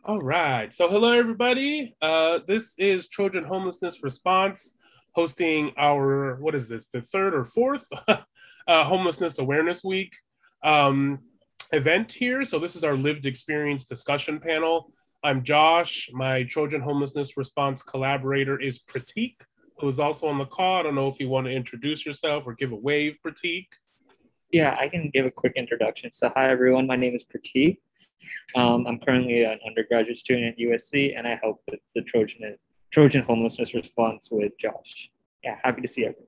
All right. So hello, everybody. This is Trojan Homelessness Response hosting our, what is this, the third or fourth Homelessness Awareness Week um, event here. So this is our lived experience discussion panel. I'm Josh. My Trojan Homelessness Response collaborator is Pratik, who is also on the call. I don't know if you want to introduce yourself or give a wave, Pratik. Yeah, I can give a quick introduction. So hi, everyone. My name is Pratik. I'm currently an undergraduate student at USC, and I help with the Trojan Homelessness Response with Josh. Yeah, happy to see everyone.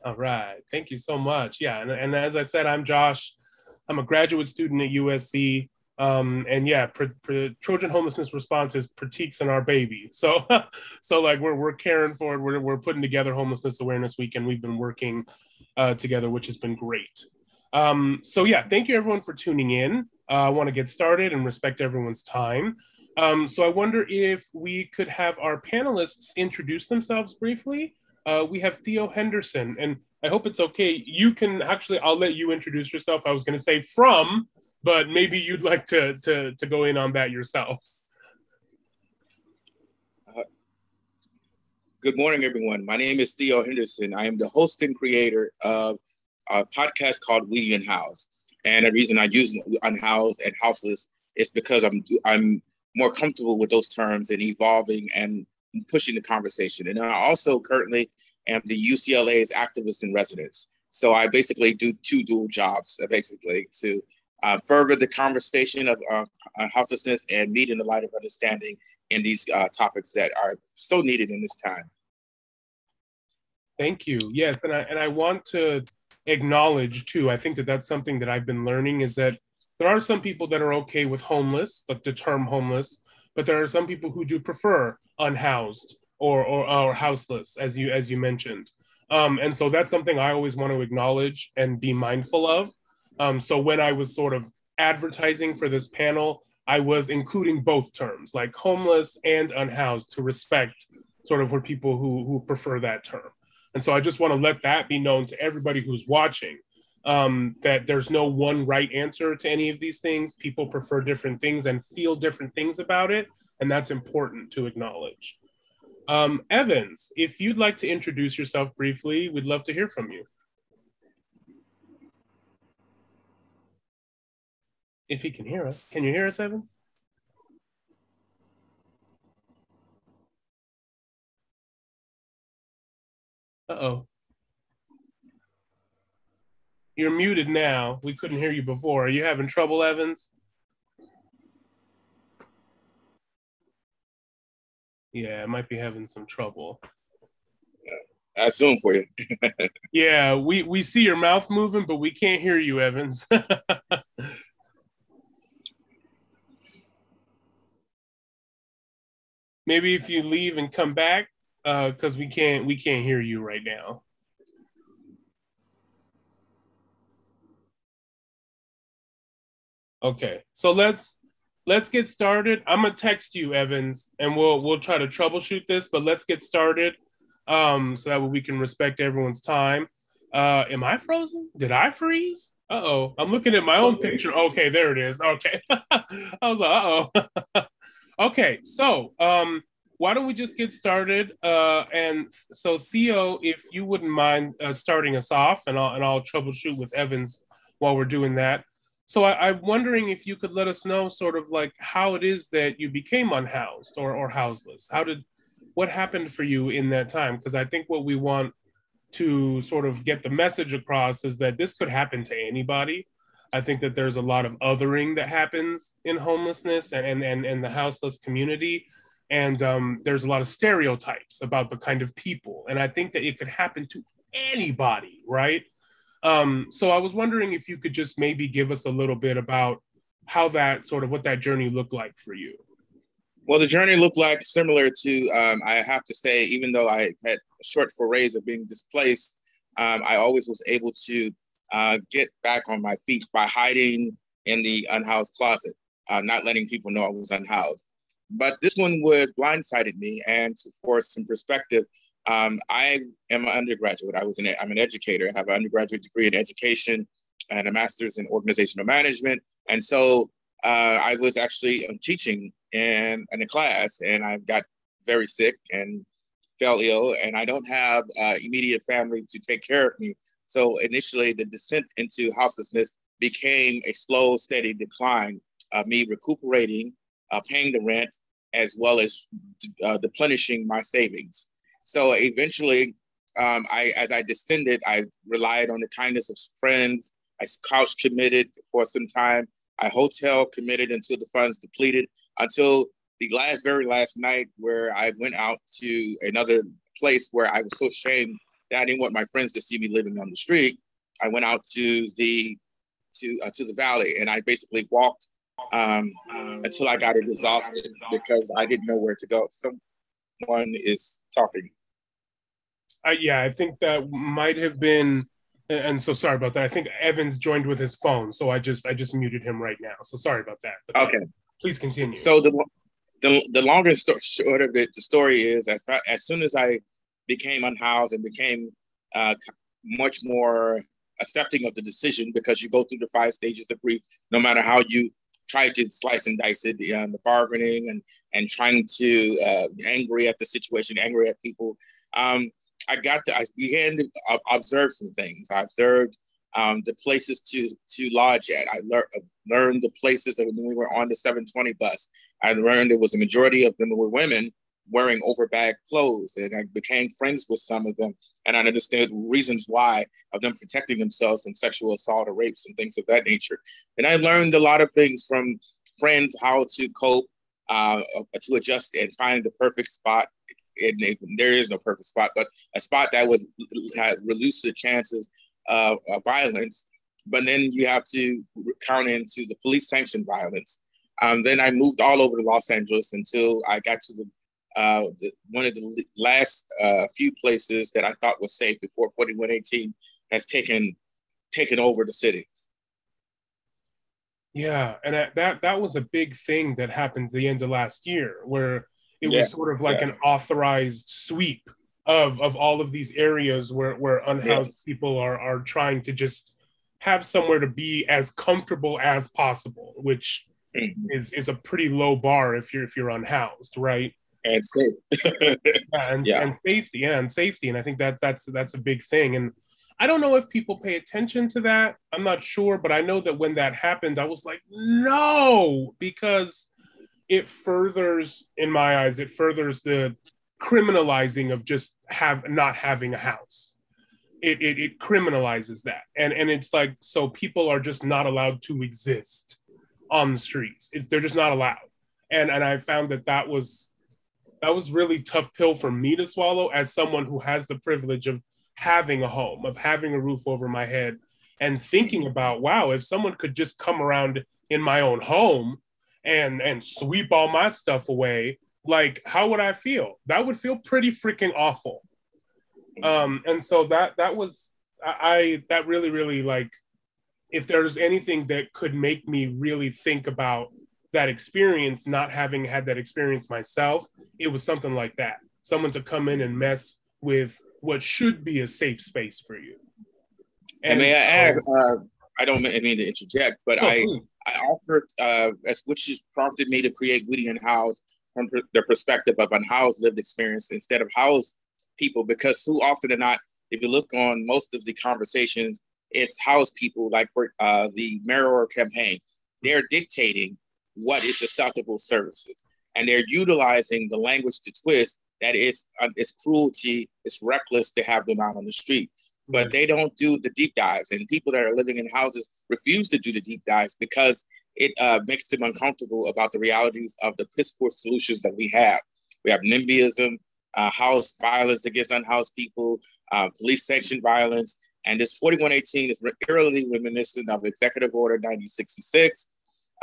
All right. Thank you so much. Yeah. And as I said, I'm Josh. I'm a graduate student at USC. And yeah, Trojan Homelessness Response is Pratik's and our baby. So, so like we're caring for it. We're putting together Homelessness Awareness Week, and we've been working together, which has been great. So yeah, thank you everyone for tuning in. I want to get started and respect everyone's time. So I wonder if we could have our panelists introduce themselves briefly. We have Theo Henderson, and I hope it's okay. You can actually, I'll let you introduce yourself. I was going to say from, but maybe you'd like to go in on that yourself. Good morning, everyone. My name is Theo Henderson. I am the host and creator of a podcast called We Unhoused. And the reason I use unhoused and houseless is because I'm more comfortable with those terms and evolving and pushing the conversation. And I also currently am the UCLA's activist in residence. So I basically do two dual jobs, basically to further the conversation of houselessness and meet in the light of understanding in these topics that are so needed in this time. Thank you. Yes, and I want to acknowledge too, I think that that's something that I've been learning, is that there are some people that are okay with homeless, like the term homeless, but there are some people who do prefer unhoused or houseless, as you mentioned. And so that's something I always want to acknowledge and be mindful of. So when I was sort of advertising for this panel, I was including both terms, like homeless and unhoused, to respect sort of for people who prefer that term. And so I just want to let that be known to everybody who's watching, that there's no one right answer to any of these things. People prefer different things and feel different things about it, and that's important to acknowledge. Evans, if you'd like to introduce yourself briefly, we'd love to hear from you. If he can hear us. Can you hear us, Evans? Uh-oh. You're muted now. We couldn't hear you before. Are you having trouble, Evans? Yeah, I might be having some trouble. I assume for you. Yeah, we see your mouth moving, but we can't hear you, Evans. Maybe if you leave and come back, because we can't hear you right now. Okay, so let's get started. I'm gonna text you, Evans, and we'll try to troubleshoot this, but let's get started, so that way we can respect everyone's time. Am I frozen? Did I freeze? Uh-oh, I'm looking at my own picture. Okay, there it is. Okay. I was like, uh-oh. Okay, so why don't we just get started? And so Theo, if you wouldn't mind starting us off, and I'll troubleshoot with Evans while we're doing that. So I'm wondering if you could let us know sort of like how it is that you became unhoused or houseless. What happened for you in that time? Because I think what we want to sort of get the message across is that this could happen to anybody. I think that there's a lot of othering that happens in homelessness and the houseless community. And there's a lot of stereotypes about the kind of people. And I think that it could happen to anybody, right? So I was wondering if you could just maybe give us a little bit about how that sort of what that journey looked like for you. Well, the journey looked like similar to, I have to say, even though I had short forays of being displaced, I always was able to get back on my feet by hiding in the unhoused closet, not letting people know I was unhoused. But this one would blindsided me, and for some perspective, I am an undergraduate. I'm an educator. I have an undergraduate degree in education and a master's in organizational management. And so I was actually teaching in a class, and I got very sick and fell ill, and I don't have immediate family to take care of me. So initially, the descent into houselessness became a slow, steady decline of me recuperating, paying the rent, as well as replenishing my savings. So eventually, as I descended, I relied on the kindness of friends. I couch committed for some time. I hotel committed until the funds depleted, until the very last night, where I went out to another place where I was so ashamed that I didn't want my friends to see me living on the street. I went out to the valley, and I basically walked until I got exhausted because I didn't know where to go. Someone is talking. Yeah, I think that might have been, and so sorry about that. I think Evans joined with his phone, so I just muted him right now. So sorry about that. But okay, please continue. So the longer short of it, the story is as soon as I became unhoused and became much more accepting of the decision, because you go through the 5 stages of grief, no matter how you try to slice and dice it, the bargaining and trying to angry at the situation, angry at people. I began to observe some things. I observed the places to lodge at. I learned the places that when we were on the 720 bus. I learned there was a majority of them were women wearing overbag clothes, and I became friends with some of them, and I understood reasons why of them protecting themselves from sexual assault or rapes and things of that nature. And I learned a lot of things from friends, how to cope, to adjust and find the perfect spot. There is no perfect spot, but a spot that would reduce the chances of violence. But then you have to count into the police sanctioned violence. Then I moved all over Los Angeles until I got to one of the last few places that I thought was safe before 4118 has taken over the city. Yeah, and that was a big thing that happened at the end of last year, where it was sort of like an authorized sweep of all of these areas where unhoused people are trying to just have somewhere to be as comfortable as possible, which is a pretty low bar if you're unhoused, right? And safe. and safety, and safety. And I think that's a big thing. And I don't know if people pay attention to that. I'm not sure, but I know that when that happened, I was like, no, because it furthers, in my eyes, it furthers the criminalizing of just not having a house. It criminalizes that. And it's like, so people are just not allowed to exist on the streets. They're just not allowed. And I found that was really tough pill for me to swallow as someone who has the privilege of having a home, of having a roof over my head, and thinking about, wow, if someone could just come around in my own home and sweep all my stuff away, like, how would I feel? That would feel pretty freaking awful. And so that really, really, like, if there's anything that could make me really think about that experience, not having had that experience myself, it was something like that. Someone to come in and mess with what should be a safe space for you. And may I add, I don't mean to interject, but I offered, which has prompted me to create We Unhoused from the perspective of unhoused lived experience instead of housed people, because too often than not, if you look on most of the conversations, it's housed people, like for the Mirror campaign, they're dictating what is acceptable services. And they're utilizing the language to twist that it's cruelty, it's reckless to have them out on the street. But they don't do the deep dives. And people that are living in houses refuse to do the deep dives because it makes them uncomfortable about the realities of the piss poor solutions that we have. We have NIMBYism, house violence against unhoused people, police sanction violence. And this 4118 is eerily reminiscent of Executive Order 1966.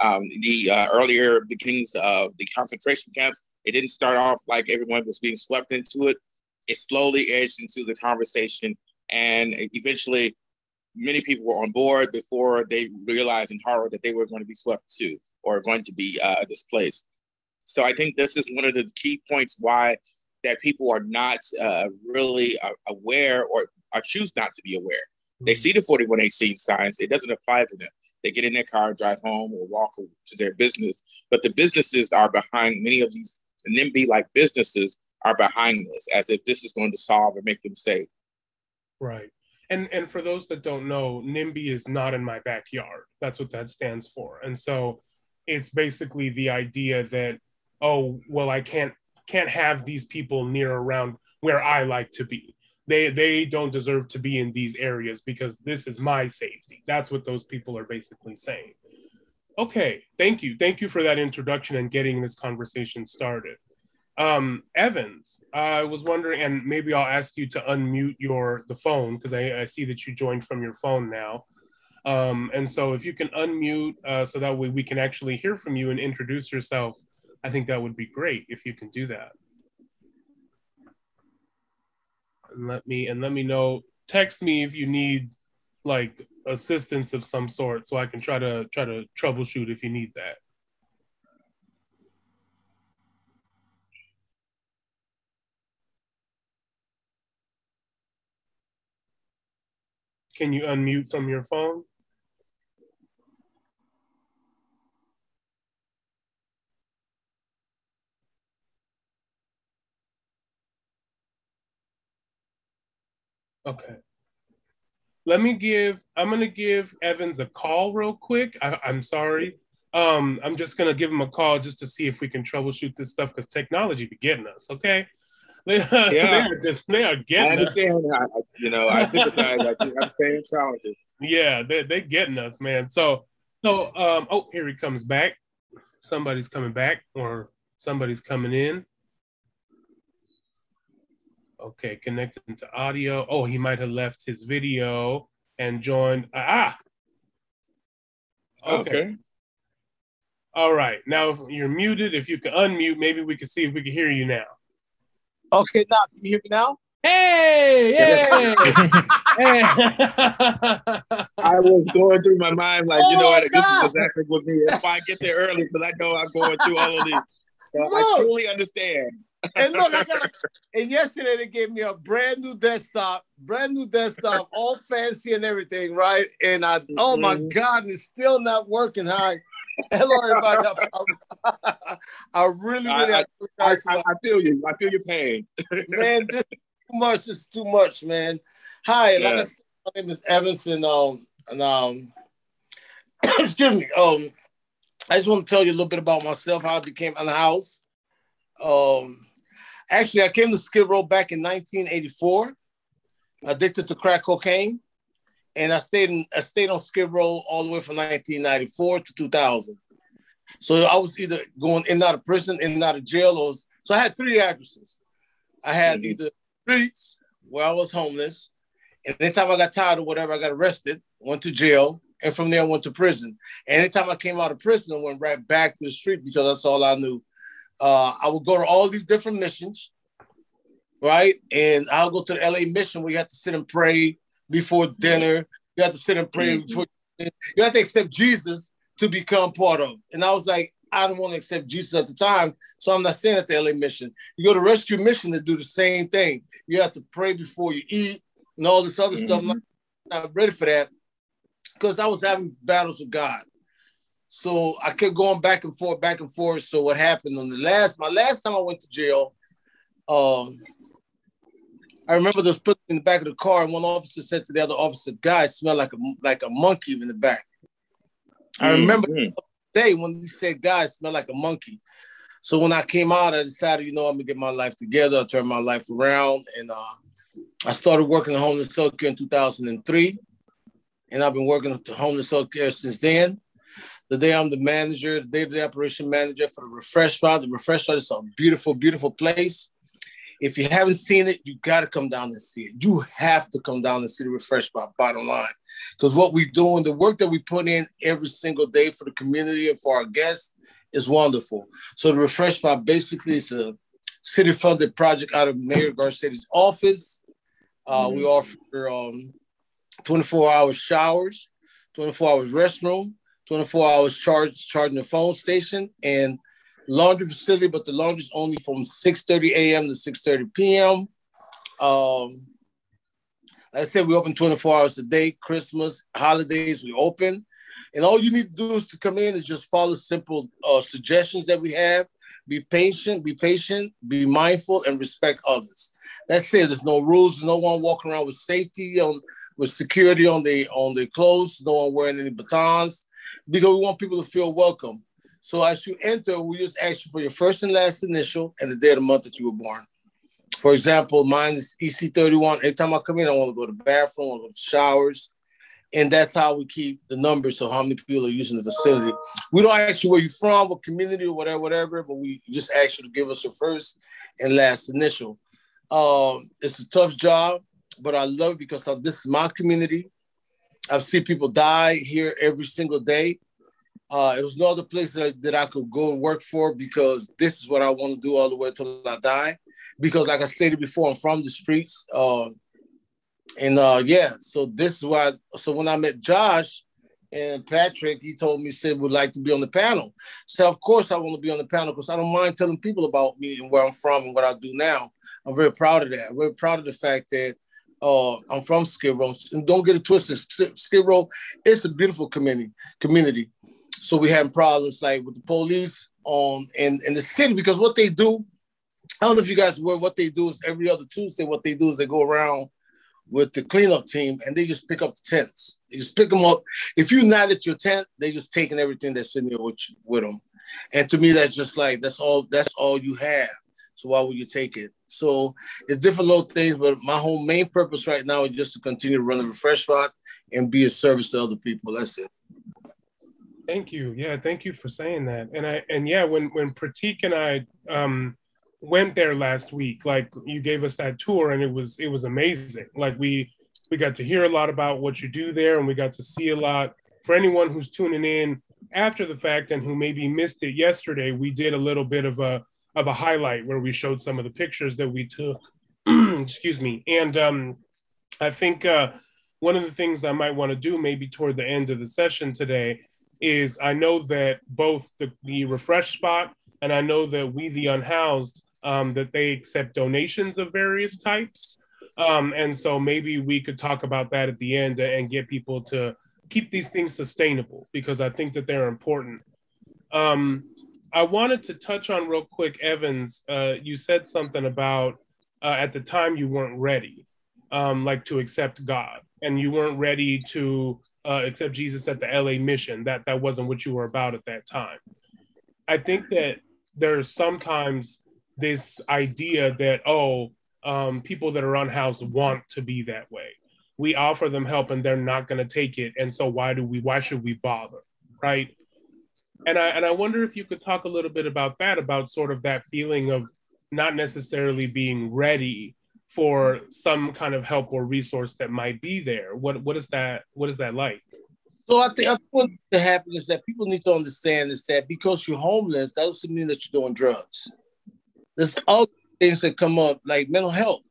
The earlier beginnings of the concentration camps, it didn't start off like everyone was being swept into it. It slowly edged into the conversation, and eventually many people were on board before they realized in horror that they were going to be swept too, or going to be displaced. So I think this is one of the key points why that people are not really aware or choose not to be aware. They see the 4118 signs, it doesn't apply to them. They get in their car, drive home, or walk to their business. But the businesses are behind many of these NIMBY-like businesses are behind this, as if this is going to solve or make them safe. Right. And for those that don't know, NIMBY is not in my backyard. That's what that stands for. And so it's basically the idea that, oh, well, I can't have these people near around where I like to be. They don't deserve to be in these areas because this is my safety. That's what those people are basically saying. Okay, thank you. Thank you for that introduction and getting this conversation started. Evans, I was wondering, and maybe I'll ask you to unmute the phone because I see that you joined from your phone now. And so if you can unmute so that way we can actually hear from you and introduce yourself, I think that would be great if you can do that. And let me know, text me if you need like assistance of some sort so I can try to troubleshoot if you need that. Can you unmute from your phone? Okay. I'm gonna give Evans a call real quick. I'm sorry. I'm just gonna give him a call just to see if we can troubleshoot this stuff because technology be getting us, okay? They are getting I understand. I sympathize. I understand challenges. Yeah, they're getting us, man. So oh, here he comes back. Somebody's coming back or somebody's coming in. Okay, connecting to audio. Oh, he might have left his video and joined. Okay. All right. Now, if you're muted, if you can unmute, maybe we can see if we can hear you now. Okay, now can you hear me now? Hey! Hey! Hey. I was going through my mind like, this is exactly what me. If I get there early, because I know I'm going through all of these. So I truly understand. And look, and yesterday they gave me a brand new desktop, all fancy and everything, right? And oh my God, it's still not working. Hi. Hello, everybody. I really I feel you. I feel your pain. Man, this is too much. This is too much, man. Hi, like I said, my name is Evans, and excuse me. I just want to tell you a little bit about myself, how I became unhoused. Actually, I came to Skid Row back in 1984, addicted to crack cocaine, and I stayed on Skid Row all the way from 1994 to 2000. So I was either going in and out of prison, in and out of jail, so I had three addresses. I had either streets where I was homeless, and anytime I got tired or whatever, I got arrested, went to jail, and from there I went to prison. And anytime I came out of prison, I went right back to the street because that's all I knew. I would go to all these different missions, right? And I'll go to the LA mission where you have to sit and pray before dinner. You have to sit and pray before you have to accept Jesus to become part of. And I was like, I don't want to accept Jesus at the time, so I'm not saying at the LA mission. You go to rescue mission to do the same thing. You have to pray before you eat and all this other stuff. I'm not ready for that because I was having battles with God. So I kept going back and forth. So what happened on my last time I went to jail, I remember they was put in the back of the car, and one officer said to the other officer, "Guy, smell like a monkey in the back." I remember the day when he said, "Guy, smell like a monkey." So when I came out, I decided, I'm gonna get my life together. I turned my life around, and I started working in homeless health care in 2003, and I've been working at the homeless health care since then. Today, I'm the manager, the day-to-day operation manager for the Refreshe spot. The Refreshe spot is a beautiful, beautiful place. If you haven't seen it, you got to come down and see it. You have to come down and see the Refreshe spot, bottom line. Because what we're doing, the work that we put in every single day for the community and for our guests is wonderful. So the Refreshe spot basically is a city-funded project out of Mayor Garcetti's office. We offer 24-hour showers, 24 hours restroom, 24 hours charging the phone station, and laundry facility, but the laundry is only from 6:30 a.m. to 6:30 p.m. Like I said, we open 24 hours a day. Christmas, holidays, we open. And all you need to do is to come in and just follow simple suggestions that we have. Be patient, be mindful, and respect others. That's it. There's no rules. No one walking around with safety with security on their clothes. No one wearing any batons, because we want people to feel welcome. So as you enter, we just ask you for your first and last initial and the day of the month that you were born. For example, mine is EC31. Every time I come in, I want to go to the bathroom, I want to go to showers. And that's how we keep the numbers of how many people are using the facility. We don't ask you where you're from, what community, or whatever, but we just ask you to give us your first and last initial. It's a tough job, but I love it because this is my community. I've seen people die here every single day. It was no other place that I could go work for, because this is what I want to do all the way until I die. Because like I stated before, I'm from the streets. So this is why. So when I met Josh and Patrick, he told me, said, would like to be on the panel. So of course I want to be on the panel, because I don't mind telling people about me and where I'm from and what I do now. I'm very proud of that. I'm very proud of the fact that I'm from Skid Row. And don't get it twisted. Skid Row is a beautiful community. So we had problems like with the police in the city, because what they do, I don't know if you guys were, what they do is every other Tuesday, what they do is they go around with the cleanup team and they just pick up the tents. They just pick them up. If you're not at your tent, they just taking everything that's in there with them. And to me, that's just like, that's all you have. So why would you take it? So it's different little things, but my whole main purpose right now is just to continue to run the Refreshe spot and be a service to other people. That's it. Thank you. Yeah, thank you for saying that. When Pratik and I went there last week, like you gave us that tour, and it was amazing. Like we got to hear a lot about what you do there, and we got to see a lot. For anyone who's tuning in after the fact and who maybe missed it yesterday, we did a little bit of a highlight where we showed some of the pictures that we took. Excuse me. And I think one of the things I might want to do maybe toward the end of the session today is, I know that both the Refreshe spot and I know that we, the Unhoused, that they accept donations of various types. And so maybe we could talk about that at the end and get people to keep these things sustainable, because I think that they're important. I wanted to touch on real quick, Evans, you said something about at the time you weren't ready, like to accept God, and you weren't ready to accept Jesus at the LA mission. That wasn't what you were about at that time. I think that there's sometimes this idea that, people that are unhoused want to be that way. We offer them help and they're not going to take it. And so why should we bother? Right. And I wonder if you could talk a little bit about that, about sort of that feeling of not necessarily being ready for some kind of help or resource that might be there. What is that like? So I think what happens is that people need to understand is that because you're homeless, that doesn't mean that you're doing drugs. There's other things that come up, like mental health.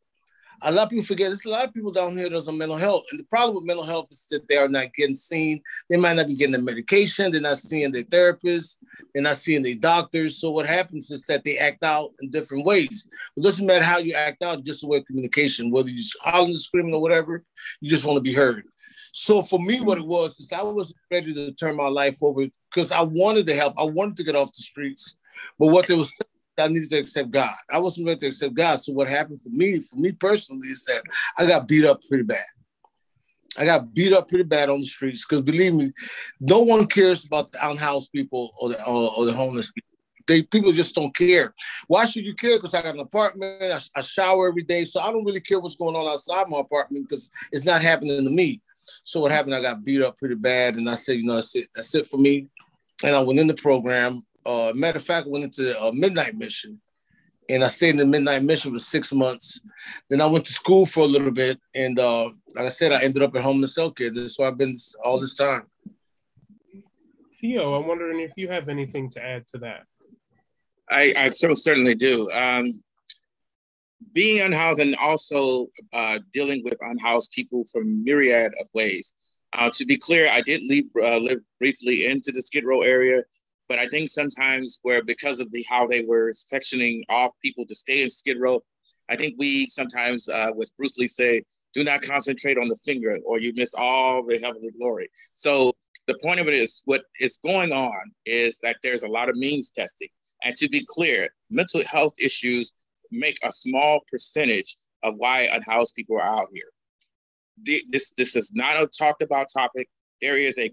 A lot of people forget, there's a lot of people down here that's on mental health. And the problem with mental health is that they are not getting seen. They might not be getting the medication. They're not seeing their therapists. They're not seeing their doctors. So what happens is that they act out in different ways. It doesn't matter how you act out, just a way of communication, whether you're hollering, screaming, or whatever, you just want to be heard. So for me, what it was is I wasn't ready to turn my life over because I wanted to help. I wanted to get off the streets. But what they was I needed to accept God. I wasn't ready to accept God. So what happened for me personally, is that I got beat up pretty bad. I got beat up pretty bad on the streets because, believe me, no one cares about the unhoused people or the homeless people. People just don't care. Why should you care? Because I got an apartment. I shower every day. So I don't really care what's going on outside my apartment because it's not happening to me. So what happened, I got beat up pretty bad. And I said, that's it for me. And I went in the program. Matter of fact, I went into a midnight mission, and I stayed in the midnight mission for 6 months. Then I went to school for a little bit, and like I said, I ended up at homeless health care. This is where I've been all this time. Theo, I'm wondering if you have anything to add to that. I certainly do. Being unhoused and also dealing with unhoused people from myriad of ways. To be clear, I did live briefly into the Skid Row area. But I think sometimes because of how they were sectioning off people to stay in Skid Row, I think we sometimes, with Bruce Lee say, Do not concentrate on the finger or you miss all the heavenly glory. So the point of it is what is going on is that there's a lot of means testing. And to be clear, mental health issues make a small percentage of why unhoused people are out here. This is not a talked about topic. There is a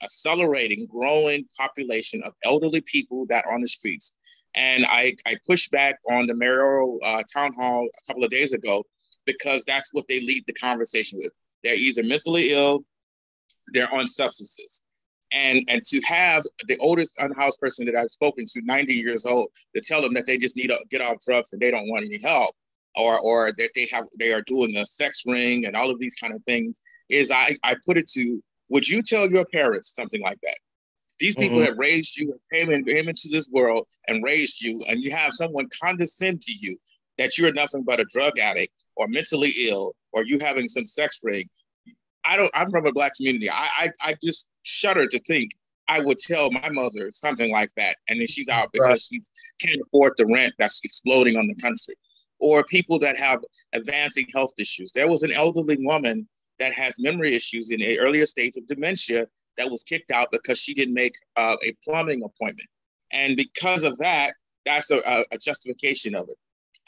accelerating population of elderly people that are on the streets. And I pushed back on the mayoral town hall a couple of days ago because that's what they lead the conversation with. They're either mentally ill, they're on substances. And to have the oldest unhoused person that I've spoken to, 90 years old, to tell them that they just need to get off drugs and they don't want any help, or that they are doing a sex ring and all of these kind of things, is I put it to, would you tell your parents something like that? These people that raised you and came into this world and raised you, and you have someone condescend to you that you're nothing but a drug addict or mentally ill, or you having some sex ring. I'm from a Black community. I just shudder to think I would tell my mother something like that, and then she's out because she can't afford the rent that's exploding on the country. Or people that have advancing health issues. There was an elderly woman that has memory issues in the earlier stage of dementia that was kicked out because she didn't make a plumbing appointment. And because of that, that's a justification of it.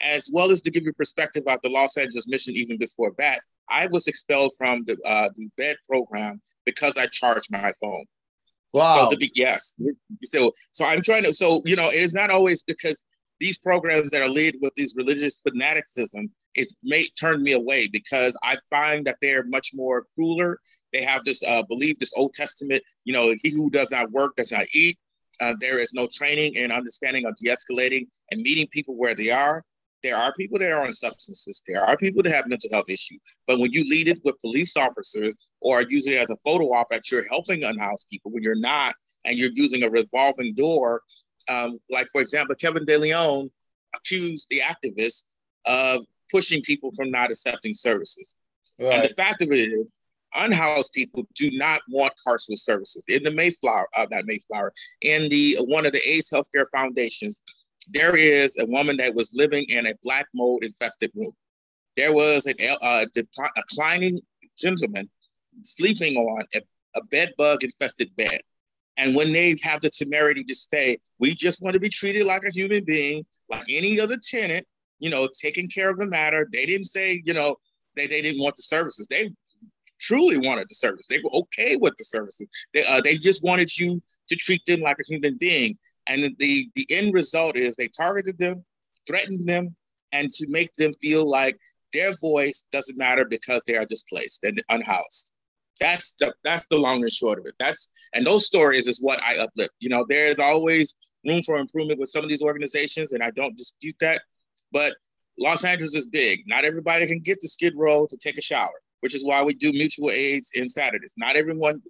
As well as to give you perspective about the Los Angeles mission even before that, I was expelled from the bed program because I charged my phone. Wow. So yes. So I'm trying to, it is not always because these programs that are led with these religious fanaticism turned me away, because I find that they're much more crueler. They have this belief, this Old Testament, he who does not work does not eat. There is no training and understanding of de-escalating and meeting people where they are. There are people that are on substances. There are people that have mental health issues. But when you lead it with police officers or use it as a photo op that you're helping unhoused people, when you're not, and you're using a revolving door, like, for example, Kevin De Leon accused the activists of pushing people from not accepting services. Right. And the fact of it is, unhoused people do not want carceral services. In the in one of the AIDS Healthcare Foundations, there is a woman that was living in a black mold infested room. There was a declining gentleman sleeping on a bed bug infested bed. And when they have the temerity to say, we just want to be treated like a human being, like any other tenant, taking care of the matter. They didn't say, they didn't want the services. They truly wanted the service. They were okay with the services. They just wanted you to treat them like a human being. And the end result is they targeted them, threatened them, and to make them feel like their voice doesn't matter because they are displaced and unhoused. That's the long and short of it. And those stories is what I uplift. There is always room for improvement with some of these organizations, and I don't dispute that. But Los Angeles is big. Not everybody can get to Skid Row to take a shower, which is why we do mutual aids in Saturdays. Not everyone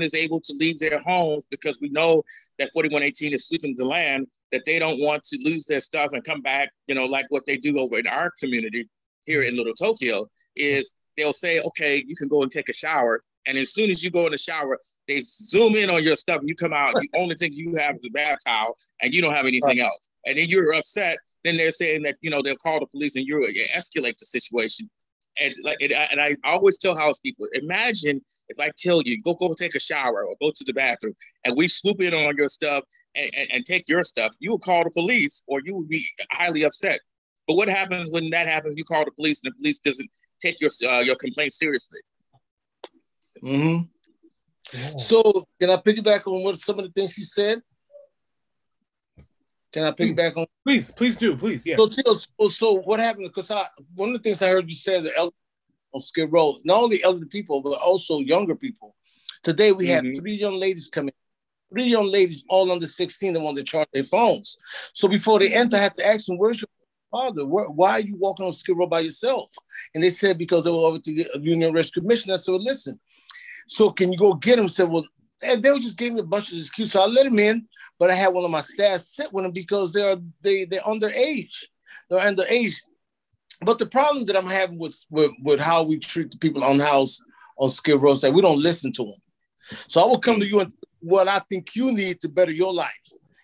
is able to leave their homes, because we know that 4118 is sweeping the land, that they don't want to lose their stuff and come back, like what they do over in our community here in Little Tokyo, is they'll say, okay, you can go and take a shower. And as soon as you go in the shower, they zoom in on your stuff and you come out, the only thing you have is a bath towel and you don't have anything else. And then you're upset. Then they're saying that, they'll call the police and you escalate the situation. And I always tell house people, imagine if I tell you, go take a shower or go to the bathroom, and we swoop in on your stuff and take your stuff. You will call the police, or you would be highly upset. But what happens when that happens? You call the police, and the police doesn't take your complaint seriously. Mm-hmm. Yeah. So can I piggyback on what some of the things he said? Can I piggyback on? Please do, please. Yeah. So what happened? Because one of the things I heard you say, the elderly on Skid Row, not only elderly people but also younger people. Today we had 3 young ladies come in. 3 young ladies, all under 16, that want to charge their phones. So before they enter, I had to ask them, "Where's your father? Why are you walking on Skid Row by yourself?" And they said, "Because they were over to the Union Rescue Mission." I said, "Well, listen, so can you go get him?" I said, "Well," and they just gave me a bunch of excuses. So I let him in, but I had one of my staff sit with him because they're underage. They're underage. But the problem that I'm having with how we treat the people unhoused on Skid Row is that we don't listen to them. So I will come to you and what I think you need to better your life.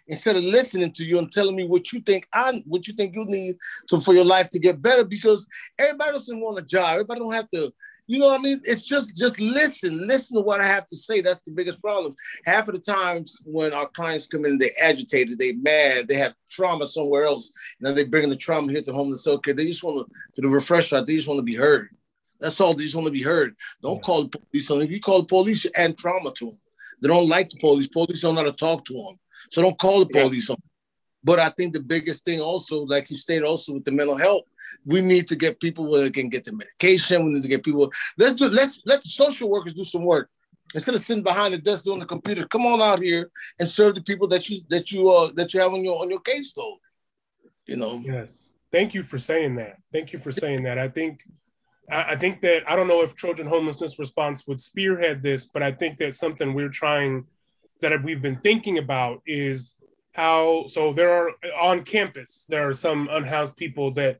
instead of listening to you and telling me what you think you need for your life to get better. Because everybody doesn't want a job. Everybody don't have to. You know what I mean? It's just listen to what I have to say. That's the biggest problem. Half of the times when our clients come in, they're agitated, they're mad, they have trauma somewhere else. And then they bring the trauma here to homeless health care. They just want to the refresh right. They just want to be heard. That's all. They just want to be heard. Don't call the police on them. If you call the police, you add trauma to them. They don't like the police. Police don't know how to talk to them. So don't call the police on them. But I think the biggest thing also, like you stated also with the mental health, we need to get people where they can get the medication. We need to get people. Let the social workers do some work instead of sitting behind the desk doing the computer. Come on out here and serve the people that you have on your caseload. You know. Yes. Thank you for saying that. I think that I don't know if Trojan Homelessness Response would spearhead this, but I think that something we've been thinking about is how. So there are on campus. There are some unhoused people that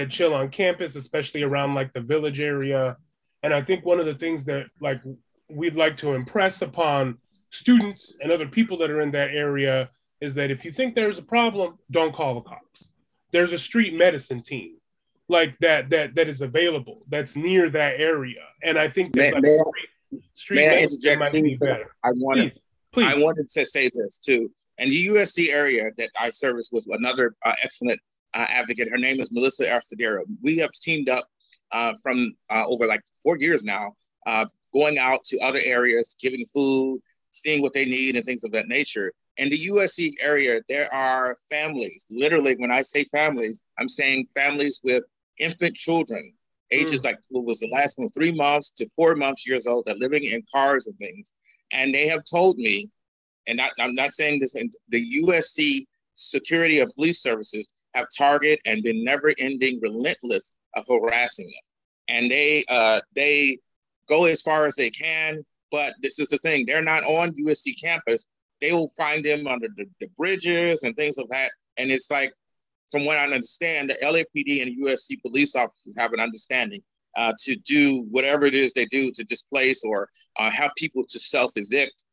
chill on campus, especially around like the village area. And I think one of the things that like we'd like to impress upon students and other people that are in that area is that if you think there's a problem, don't call the cops. There's a street medicine team like that is available that's near that area. And I think that street medicine might be better. I wanted to say this too. And the USC area that I service with another excellent advocate. Her name is Melissa Arcedero. We have teamed up from over like 4 years now, going out to other areas, giving food, seeing what they need and things of that nature. In the USC area, there are families. Literally, when I say families, I'm saying families with infant children, ages like what was the last one, 3 months to 4 months years old, that are living in cars and things. And they have told me, and I'm not saying this, the USC security and police services have targeted and been never-ending, relentless of harassing them. And they go as far as they can, but this is the thing. They're not on USC campus. They will find them under the bridges and things of that. And it's like, from what I understand, the LAPD and USC police officers have an understanding to do whatever it is they do to displace or have people to self-evict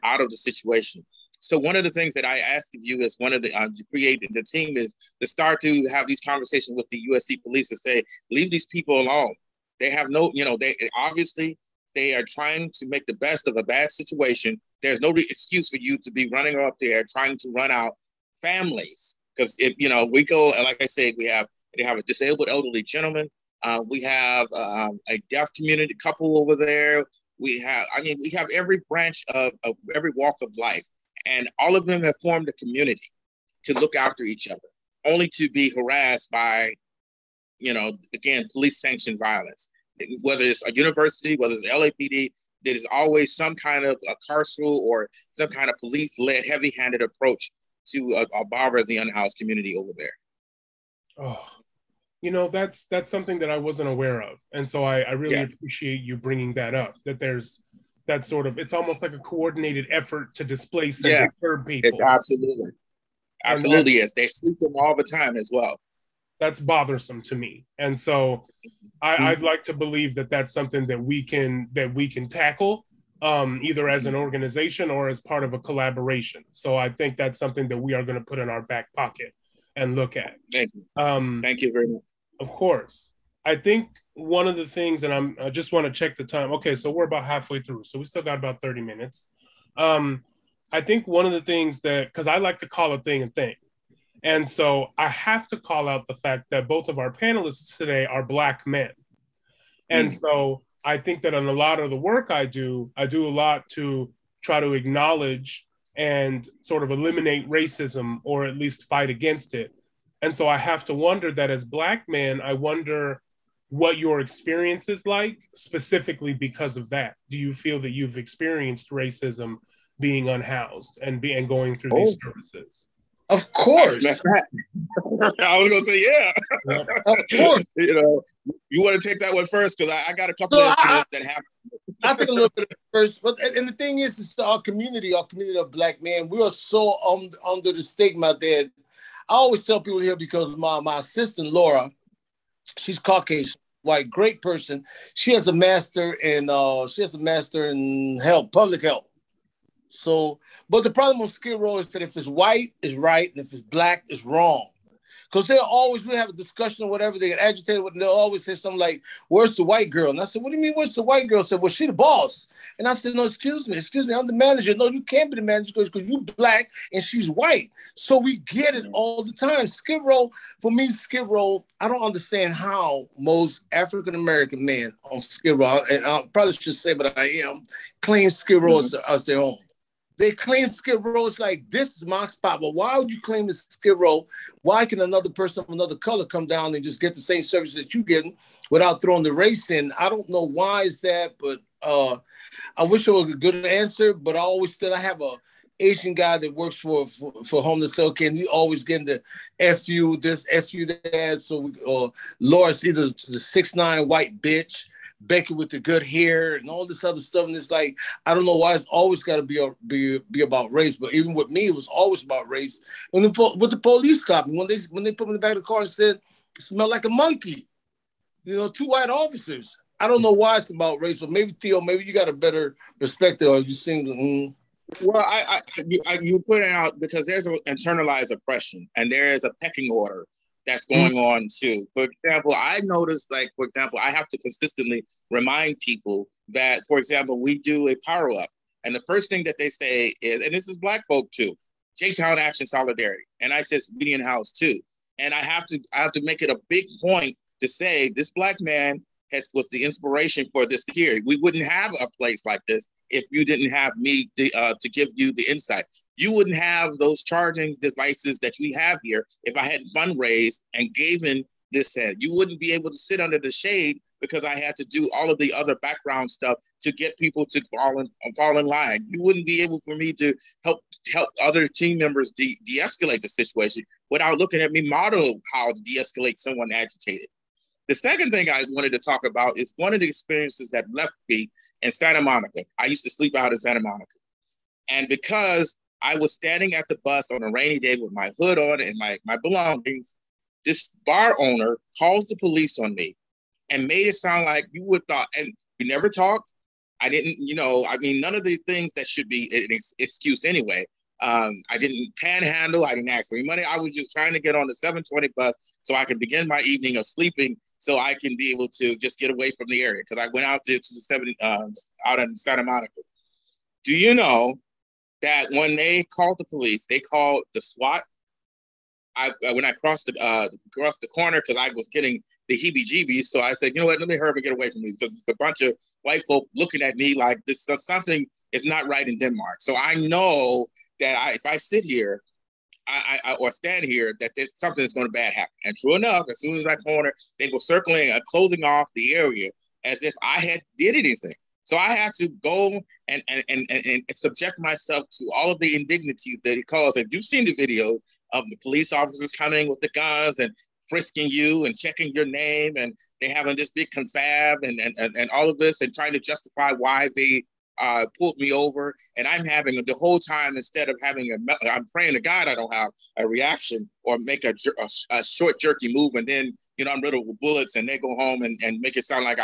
out of the situation. So one of the things that I asked of you as one of the to create the team is to start to have these conversations with the USC police to say, leave these people alone. They have no, they obviously they are trying to make the best of a bad situation. There's no excuse for you to be running up there trying to run out families. Because if we go, like I said, they have a disabled elderly gentleman. We have a deaf community couple over there. We have every branch of every walk of life. And all of them have formed a community to look after each other, only to be harassed by, again, police sanctioned violence. Whether it's a university, whether it's LAPD, there's always some kind of a carceral or some kind of police-led, heavy-handed approach to bother the unhoused community over there. Oh, that's something that I wasn't aware of. And so I really appreciate you bringing that up, that there's that sort of, it's almost like a coordinated effort to displace and disturb people. It's absolutely is. They sleep them all the time as well. That's bothersome to me. And so I'd like to believe that that's something that we can tackle either as an organization or as part of a collaboration. So I think that's something that we are going to put in our back pocket and look at. Thank you. Thank you very much. Of course. I think one of the things, and I just want to check the time. Okay, so we're about halfway through, so we still got about 30 minutes. I think one of the things that, because I like to call a thing. And so I have to call out the fact that both of our panelists today are Black men. And so I think that on a lot of the work I do a lot to try to acknowledge and sort of eliminate racism or at least fight against it. And so I have to wonder that as Black men, I wonder what your experience is like specifically because of that. Do you feel that you've experienced racism being unhoused and going through these services? Of course. I was gonna say, yeah. Of course. You want to take that one first because I got a couple of incidents that happened. I think a little bit first, but and the thing is our community of Black men, we are so under the stigma that I always tell people here, because my assistant Laura, she's Caucasian, white, great person. She has a master in health, public health. So, but the problem on Skid Row is that if it's white, it's right, and if it's black, it's wrong. Because we have a discussion or whatever, they get agitated, and they'll always say something like, where's the white girl? And I said, what do you mean, where's the white girl? I said, well, she the boss. And I said, no, excuse me, I'm the manager. No, you can't be the manager because you black and she's white. So we get it all the time. Skid Row, for me, Skid Row, I don't understand how most African-American men on Skid Row, and I probably should say, but I am, claim Skid Row as their own. They claim Skid Row. It's like, this is my spot. But why would you claim this Skid Row? Why can another person of another color come down and just get the same service that you're getting without throwing the race in? I don't know why is that, but I wish it was a good answer. But I have a Asian guy that works for homeless okay, and he always getting the F you this, F you that. So Laura's either the 6'9" white bitch, Becky with the good hair and all this other stuff. And it's like, I don't know why it's always got to be about race. But even with me, it was always about race. With the police cop, when they put me in the back of the car and said, it smelled like a monkey. You know, 2 white officers. I don't know why it's about race, but maybe Theo, maybe you got a better perspective, or you seem Well, you put it out because there's an internalized oppression and there is a pecking order that's going on too. For example, I noticed, I have to consistently remind people that, for example, we do a power up, and the first thing that they say is, and this is Black folk too, J-Town Action Solidarity, and I says we Unhoused too, and I have to make it a big point to say this Black man was the inspiration for this here. We wouldn't have a place like this if you didn't have me to give you the insight. You wouldn't have those charging devices that we have here if I hadn't fundraised and given this head. You wouldn't be able to sit under the shade because I had to do all of the other background stuff to get people to fall in line. You wouldn't be able for me to help other team members de-escalate the situation without looking at me model how to de-escalate someone agitated. The second thing I wanted to talk about is one of the experiences that left me in Santa Monica. I used to sleep out in Santa Monica. And because I was standing at the bus on a rainy day with my hood on and my belongings, this bar owner calls the police on me and made it sound like you would thought, and we never talked. I didn't, none of the things that should be an excuse anyway. I didn't panhandle. I didn't ask for any money. I was just trying to get on the 7:20 bus so I could begin my evening of sleeping so I can be able to just get away from the area. Because I went out to the out in Santa Monica. Do you know that when they called the police, they called the SWAT? When I crossed the corner, because I was getting the heebie-jeebies, so I said, you know what, let me hurry up and get away from these, because it's a bunch of white folk looking at me like this something is not right in Denmark. So I know that if I sit here or stand here, that there's something that's going to bad happen. And true enough, as soon as I corner, they go circling and closing off the area as if I had did anything. So I had to go and subject myself to all of the indignities that it caused. And you've seen the video of the police officers coming with the guns and frisking you and checking your name, and they having this big confab and all of this and trying to justify why they pulled me over. And I'm having the whole time, instead of having I'm praying to God I don't have a reaction or make a short jerky move, and then I'm riddled with bullets and they go home and make it sound like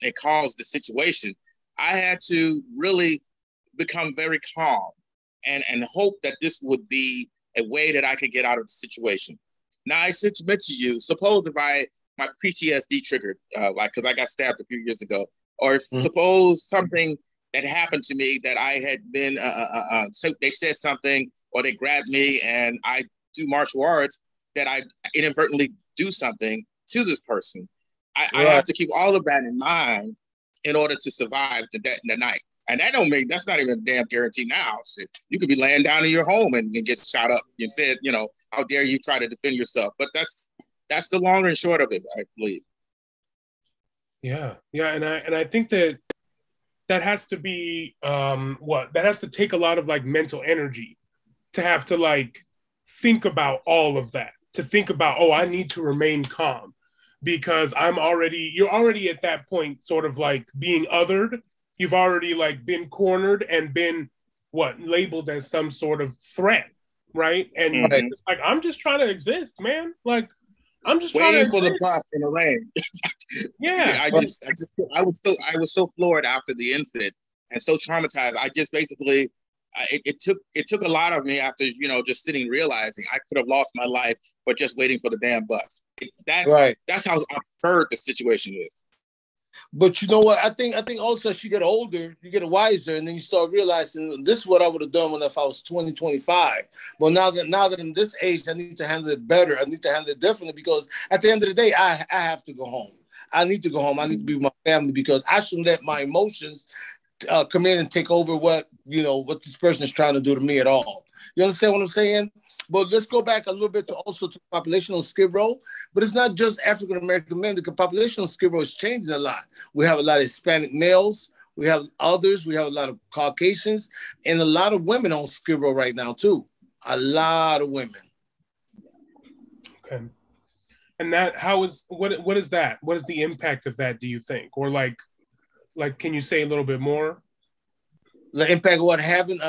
it caused the situation. I had to really become very calm and hope that this would be a way that I could get out of the situation. Now I submit to you, suppose if my PTSD triggered, because I got stabbed a few years ago, or suppose something that happened to me that I had been, so they said something or they grabbed me and I do martial arts, that I inadvertently do something to this person. I have to keep all of that in mind in order to survive the night. And that's not even a damn guarantee now. Shit. You could be laying down in your home and get shot up and said, how dare you try to defend yourself? But that's the long and short of it, I believe. Yeah. And I think that has to be that has to take a lot of like mental energy to have to like think about all of that, to think about, I need to remain calm because you're already at that point sort of like being othered. You've already like been cornered and been labeled as some sort of threat, right? And it's like, I'm just trying to exist, man. Like I'm just waiting trying to for the bus in the rain. Yeah. I was so floored after the incident and so traumatized. I just basically it took a lot of me after, just sitting, realizing I could have lost my life for just waiting for the damn bus. That's how absurd the situation is. But you know what? I think also as you get older, you get wiser, and then you start realizing this is what I would have done if I was 20, 25. But now that I'm this age, I need to handle it better. I need to handle it differently, because at the end of the day, I have to go home. I need to go home. I need to be with my family, because I shouldn't let my emotions come in and take over what this person is trying to do to me at all. You understand what I'm saying? But let's go back a little bit to the population on Skid Row. But it's not just African American men. The population on Skid Row is changing a lot. We have a lot of Hispanic males. We have others. We have a lot of Caucasians and a lot of women on Skid Row right now too. A lot of women. Okay. And that, what is that? What is the impact of that, do you think? Or like, can you say a little bit more? The impact of what happened?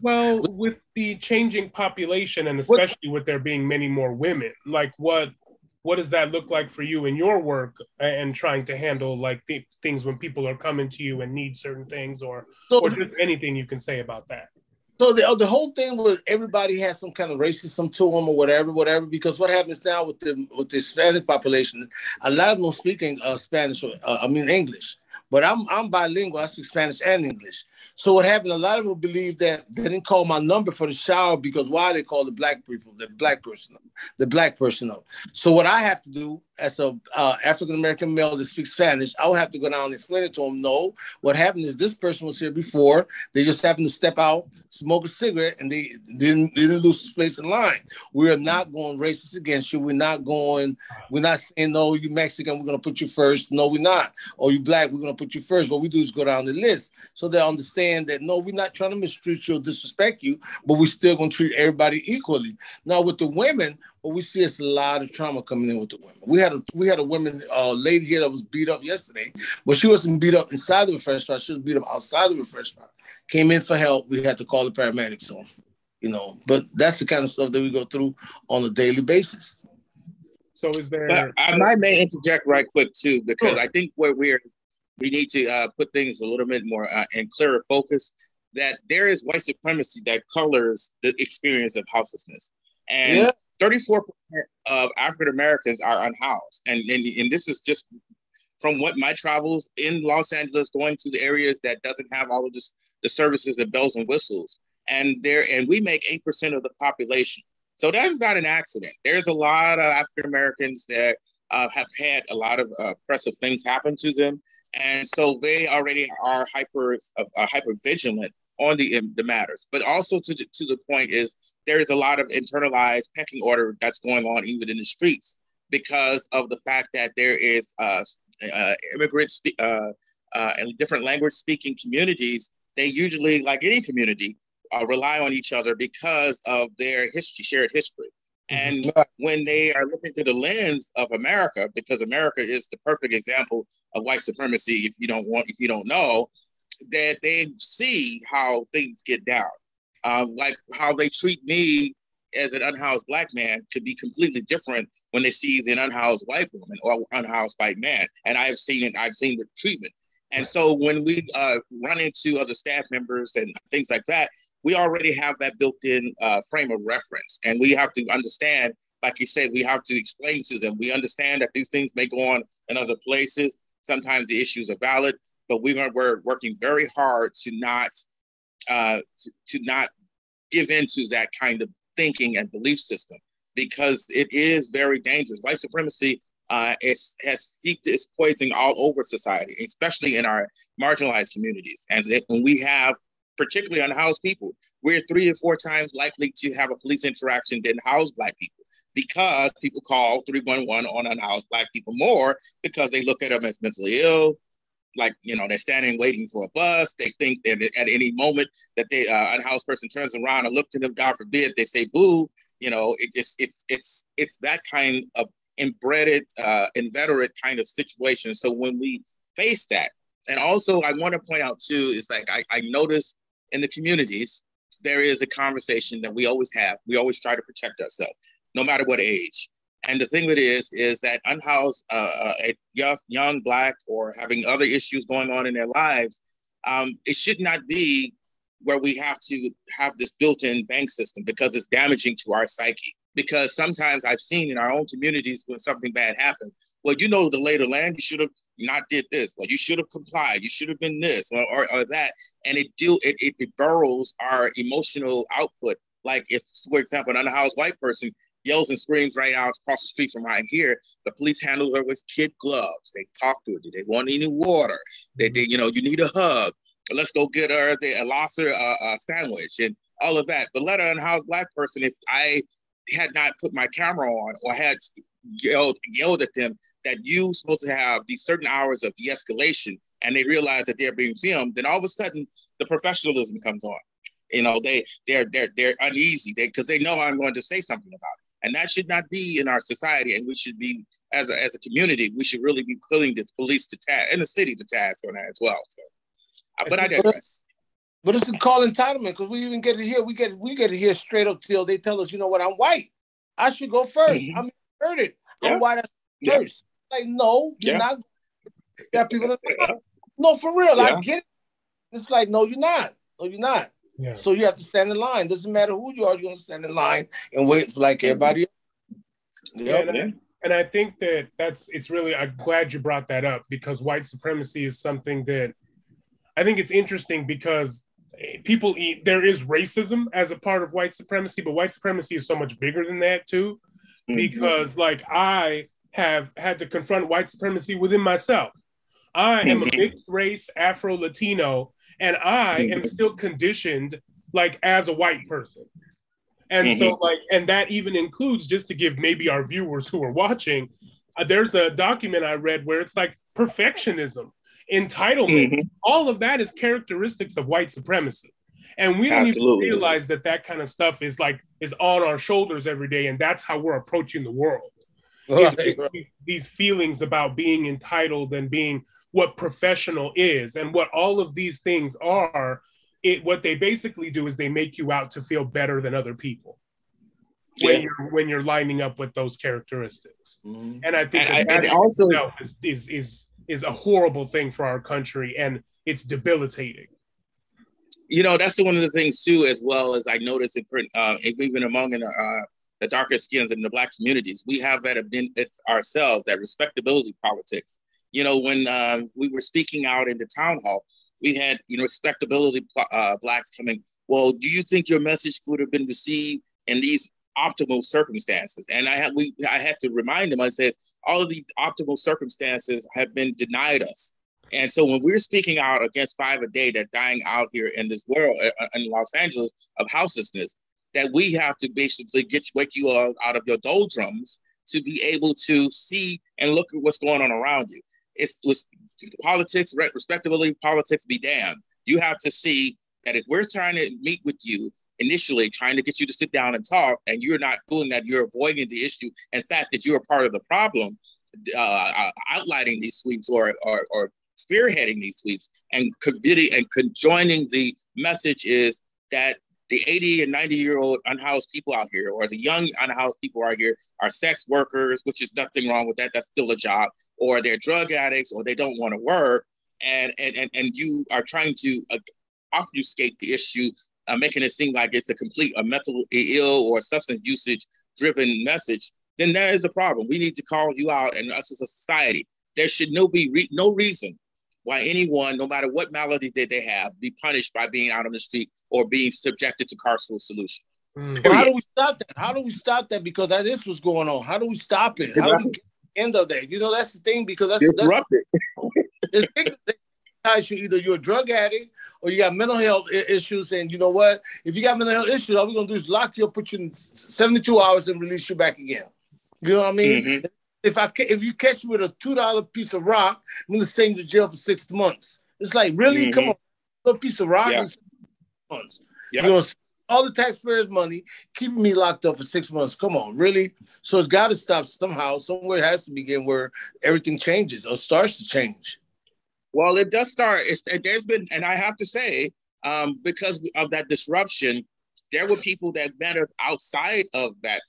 Well, with the changing population, and especially with there being many more women, like what does that look like for you in your work and trying to handle like things when people are coming to you and need certain things, or just anything you can say about that? So the whole thing was everybody has some kind of racism to them or whatever, because what happens now with the Hispanic population, a lot of them speaking Spanish, English, but I'm bilingual. I speak Spanish and English. So what happened, a lot of them believe that they didn't call my number for the shower because why they call the black person up. So what I have to do as a African-American male that speaks Spanish, I will have to go down and explain it to them. No, what happened is this person was here before. They just happened to step out, smoke a cigarette, and they didn't lose his place in line. We are not going racist against you. We're not saying, no, you Mexican, we're going to put you first. No, we're not. Or you black, we're going to put you first. What we do is go down the list. So they understand that, no, we're not trying to mistreat you or disrespect you, but we're still going to treat everybody equally. Now, with the women, what we see is a lot of trauma coming in with the women. We had a woman lady here that was beat up yesterday, but she wasn't beat up inside the Refreshe spot. She was beat up outside the Refreshe spot. Came in for help. We had to call the paramedics on, But that's the kind of stuff that we go through on a daily basis. So is there... But I may interject right quick, too, because sure. I think we need to put things a little bit more in clearer focus, that there is white supremacy that colors the experience of houselessness. And 34% of African Americans are unhoused. And this is just from what my travels in Los Angeles, going to the areas that doesn't have all of the services and bells and whistles. And we make 8% of the population. So that is not an accident. There's a lot of African Americans that have had a lot of oppressive things happen to them. And so they already are hyper vigilant on the matters. But also to the point is there is a lot of internalized pecking order that's going on even in the streets because of the fact that there is immigrants and different language speaking communities. They usually, like any community, rely on each other because of their shared history. And when they are looking through the lens of America, because America is the perfect example of white supremacy, if you don't know, that they see how things get down. Like how they treat me as an unhoused Black man could be completely different when they see an unhoused white woman or unhoused white man. And I've seen the treatment. And so when we run into other staff members and things like that, we already have that built-in frame of reference. And we have to understand, like you said, we have to explain to them. We understand that these things may go on in other places. Sometimes the issues are valid, but we're working very hard to not give into that kind of thinking and belief system, because it is very dangerous. White supremacy has seeped its poison all over society, especially in our marginalized communities. And when we have particularly unhoused people, we're 3 or 4 times likely to have a police interaction than housed Black people, because people call 311 on unhoused Black people more because they look at them as mentally ill. Like, they're standing waiting for a bus. They think that at any moment that the unhoused person turns around and looks at them, God forbid, they say boo. It's that kind of inbred, inveterate kind of situation. So when we face that, and also I want to point out too, is like I noticed in the communities, there is a conversation that we always have. We always try to protect ourselves, no matter what age. And the thing with it is that unhoused, a young Black or having other issues going on in their lives, it should not be where we have to have this built-in bank system because it's damaging to our psyche. Because sometimes I've seen in our own communities when something bad happens, well, you know, the lay of the land, you should have not did this. Well, you should have complied. You should have been this or that. And it burrows our emotional output. Like if, for example, an unhoused white person yells and screams right out across the street from right here, the police handle her with kid gloves. They talk to her. Do they want any water? They you know, you need a hug. Let's go get her a lobster sandwich and all of that. But let an unhoused black person, if I had not put my camera on or had yelled at them that you're supposed to have these certain hours of de-escalation and they realize that they're being filmed, then all of a sudden the professionalism comes on. You know, they're uneasy because they know I'm going to say something about it. And that should not be in our society. And we should be, as a community, we should really be pulling the police to task and the city to task on that as well. So, but I digress. But it's called entitlement because we even get it here. We get it here straight up till they tell us, you know what, I'm white. I should go first. Mm-hmm. I'm heard it. I'm white first. Like, no, you're not. You got people that no, for real. I get it. It's like, no, you're not. No, you're not. Yeah. So you have to stand in line. Doesn't matter who you are, you're gonna stand in line and wait for like everybody else. Yep. And I think it's really, I'm glad you brought that up because white supremacy is something that I think it's interesting because there is racism as a part of white supremacy, but white supremacy is so much bigger than that too. Because like I have had to confront white supremacy within myself. I am a mixed race Afro-Latino, and I am still conditioned like as a white person. And so like, and that even includes, just to give maybe our viewers who are watching, there's a document I read where it's like perfectionism, entitlement, all of that is characteristics of white supremacy. And we don't even realize that kind of stuff is on our shoulders every day. And that's how we're approaching the world. These feelings about being entitled and being what professional is and what all of these things are. What they basically do is they make you out to feel better than other people when you're lining up with those characteristics. And I think that also is a horrible thing for our country, and it's debilitating. You know, that's one of the things too, as well as I noticed even among the darker skins in the Black communities, we have it's ourselves, that respectability politics. You know, when we were speaking out in the town hall, we had, you know, respectability Blacks coming, well, do you think your message could have been received in these optimal circumstances? And I had to remind them, I said, all of the optimal circumstances have been denied us. And so when we're speaking out against 5 a day that's dying out here in this world, in Los Angeles, of houselessness, that we have to basically wake you out of your doldrums to be able to see and look at what's going on around you. It's politics, respectability politics be damned. You have to see that if we're trying to meet with you initially, trying to get you to sit down and talk, and you're not doing that, you're avoiding the issue. In fact, that you're a part of the problem, outlining these sweeps or spearheading these sweeps and conjoining the message is that the 80 and 90-year-old unhoused people out here, or the young unhoused people out here, are sex workers, which is nothing wrong with that. That's still a job. Or they're drug addicts, or they don't want to work. And you are trying to obfuscate the issue, making it seem like it's a mental ill or substance usage driven message. Then there is a problem. We need to call you out, and us as a society, there should no reason why anyone, no matter what malady that they have, be punished by being out on the street or being subjected to carceral solutions. Well, how do we stop that? How do we stop that? Because that is what's going on. How do we stop it? How do we get to the end of that? You know, that's the thing, because that's disrupted. Either you're a drug addict or you got mental health issues, and you know what? If you got mental health issues, all we're gonna do is lock you up, put you in 72 hours, and release you back again. You know what I mean? If you catch me with a $2 piece of rock, I'm gonna send you to jail for 6 months. It's like, really? Come on, a piece of rock in 6 months. You know, all the taxpayers' money, keeping me locked up for 6 months. Come on, really? So it's got to stop somehow. Somewhere it has to begin where everything changes or starts to change. Well, it does start. There's been, and I have to say, because of that disruption, there were people that met us outside of that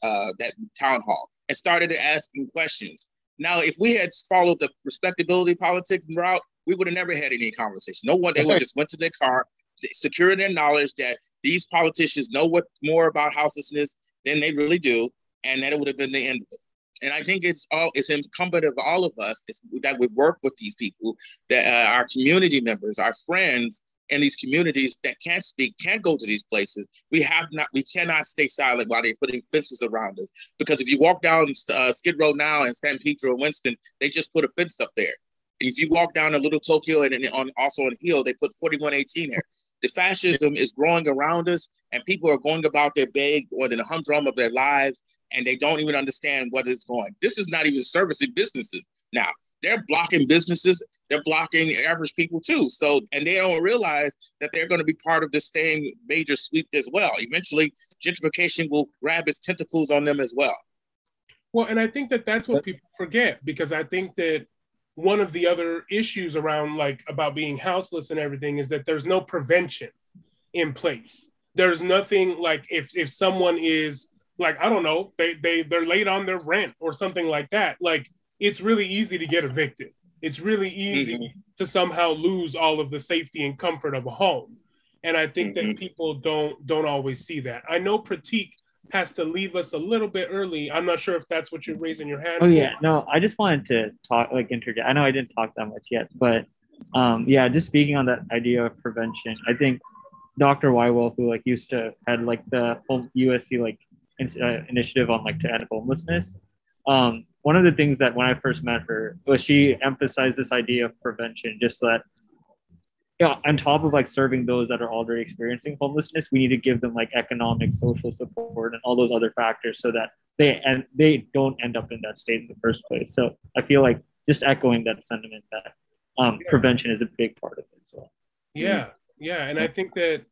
town hall and started asking questions. Now, if we had followed the respectability politics route, we would have never had any conversation. No one, they would just went to their car, securing their knowledge that these politicians know what more about houselessness than they really do, and that it would have been the end of it. And I think it's incumbent of all of us that we work with these people, that our community members, our friends in these communities that can't speak, can't go to these places. We cannot stay silent while they're putting fences around us. Because if you walk down Skid Row now in San Pedro and Winston, they just put a fence up there. If you walk down to Little Tokyo and also on Hill, they put 4118 there. The fascism is growing around us, and people are going about their big or the humdrum of their lives, and they don't even understand what it's going. This is not even servicing businesses now. They're blocking businesses. They're blocking average people too. So, and they don't realize that they're going to be part of this same major sweep as well. Eventually, gentrification will grab its tentacles on them as well. Well, and I think that that's what people forget, because I think that one of the other issues around about being houseless and everything is that there's no prevention in place. There's nothing if someone is I don't know, they're late on their rent or something like that. It's really easy to get evicted. It's really easy to somehow lose all of the safety and comfort of a home. And I think that people don't always see that. I know Pratik has to leave us a little bit early. I'm not sure if that's what you're raising your hand. Oh yeah, no, I just wanted to talk, interject. I know I didn't talk that much yet, but just speaking on that idea of prevention, I think Dr. Wywell, who used to head the whole USC initiative on to end homelessness. One of the things that when I first met her was she emphasized this idea of prevention, just that on top of serving those that are already experiencing homelessness, we need to give them economic, social support and all those other factors so that they don't end up in that state in the first place. So I feel just echoing that sentiment that prevention is a big part of it as well. Yeah, and I think that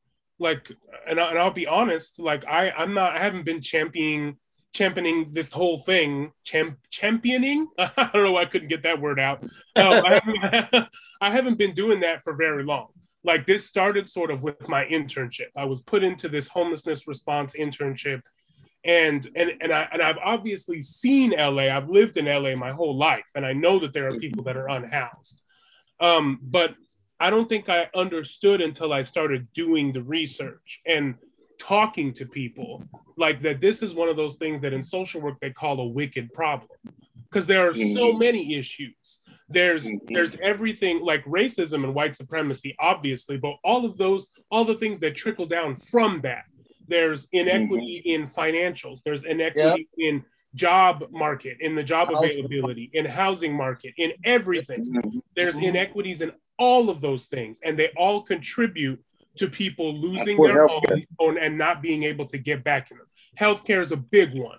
and I'll be honest, I haven't been championing this whole thing. Championing? I don't know why I couldn't get that word out. I haven't been doing that for very long. This started sort of with my internship. I was put into this homelessness response internship, and I've obviously seen LA. I've lived in LA my whole life, and I know that there are people that are unhoused. But I don't think I understood until I started doing the research and talking to people that this is one of those things that in social work they call a wicked problem, because there are so many issues. There's everything racism and white supremacy, obviously, but all the things that trickle down from that. There's inequity in financials. There's inequity in job market, in the job availability, in housing market, in everything. There's inequities in all of those things, and they all contribute to people losing their home and not being able to get back in them. Healthcare is a big one.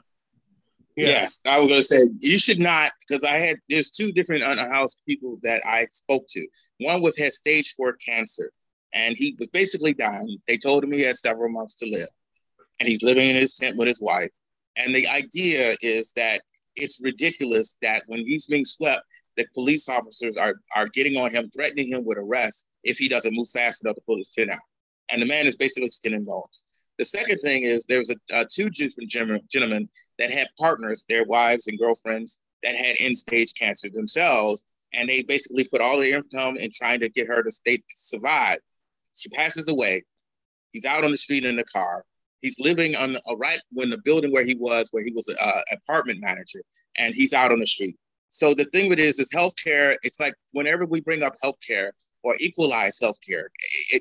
Yeah. Yes, I was going to say, you should not, because there's two different unhoused people that I spoke to. One had stage 4 cancer, and he was basically dying. They told him he had several months to live, and he's living in his tent with his wife. And the idea is that it's ridiculous that when he's being swept, the police officers are getting on him, threatening him with arrest if he doesn't move fast enough to pull his tent out. And the man is basically skin and bones. The second thing is there was two different gentlemen that had partners, their wives and girlfriends, that had end-stage cancer themselves. And they basically put all their income in trying to get her to survive. She passes away. He's out on the street in the car. He's living on right when the building where he was an apartment manager, and he's out on the street. So the thing with it is healthcare. It's whenever we bring up healthcare or equalize healthcare,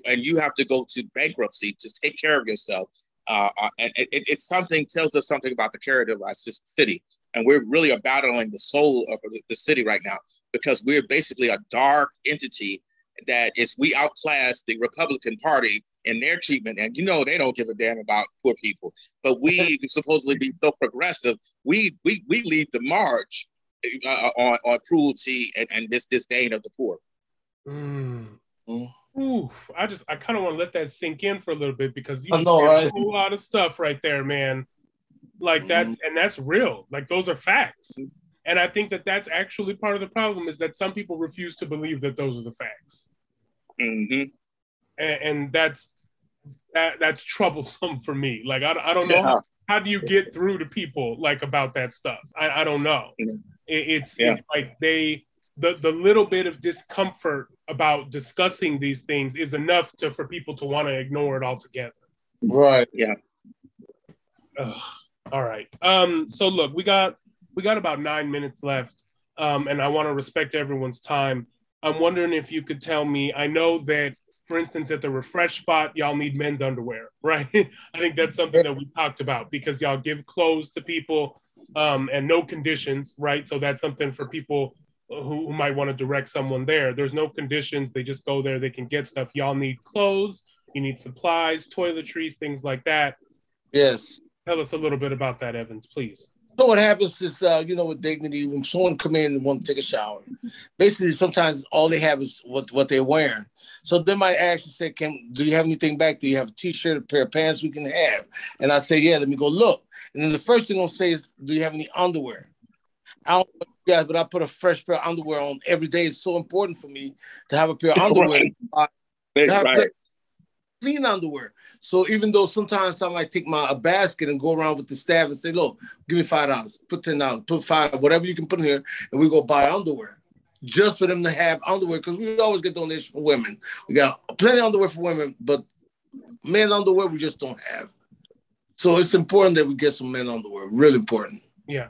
and you have to go to bankruptcy to take care of yourself, and it's tells us something about the character of our city, and we're really battling the soul of the city right now, because we're basically a dark entity we outclass the Republican Party in their treatment, and they don't give a damn about poor people. But we supposedly be so progressive. We lead the march on cruelty and this disdain of the poor. Oof, I kind of want to let that sink in for a little bit, because you I know, right? a whole lot of stuff right there, man. That, and that's real. Those are facts. And I think that that's actually part of the problem, is that some people refuse to believe that those are the facts. And that's troublesome for me. I don't know how do you get through to people about that stuff. I don't know. It's like the little bit of discomfort about discussing these things is enough for people to want to ignore it altogether. Right. Yeah. All right. So look, we got about 9 minutes left, and I want to respect everyone's time. I'm wondering if you could tell me, I know that, for instance, at the Refreshe spot, y'all need men's underwear, right? I think that's something that we talked about because y'all give clothes to people and no conditions, right? So that's something for people who might want to direct someone there. There's no conditions. They just go there. They can get stuff. Y'all need clothes. You need supplies, toiletries, things like that. Yes. Tell us a little bit about that, Evans, please. So what happens is, with Dignity, when someone come in and want to take a shower, basically sometimes all they have is what they're wearing. So they might actually say, do you have anything back? Do you have a t-shirt, a pair of pants we can have? And I say, yeah, let me go look. And then the first thing I'm going to say is, do you have any underwear? I don't know you guys, but I put a fresh pair of underwear on every day. It's so important for me to have a pair of underwear. Right. Clean underwear. So even though sometimes I might take a basket and go around with the staff and say, look, give me $5, put $10, put $5, whatever you can put in here, and we go buy underwear. Just for them to have underwear, because we always get donations for women. We got plenty of underwear for women, but men underwear we just don't have. So it's important that we get some men underwear. Really important. Yeah.